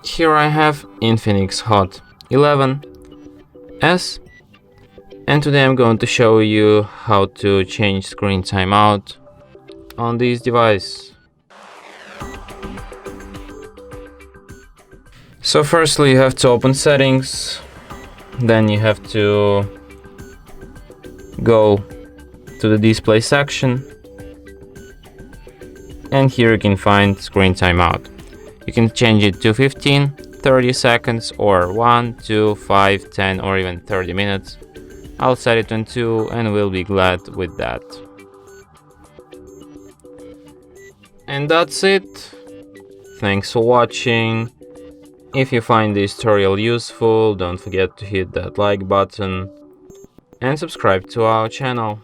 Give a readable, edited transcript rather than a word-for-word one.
Here I have INFINIX Hot 11S, and today I'm going to show you how to change screen timeout on this device. So firstly you have to open settings, then you have to go to the display section, and here you can find screen timeout. You can change it to 15, 30 seconds or 1, 2, 5, 10 or even 30 minutes. I'll set it on 2 and we'll be glad with that. And that's it. Thanks for watching. If you find this tutorial useful, don't forget to hit that like button and subscribe to our channel.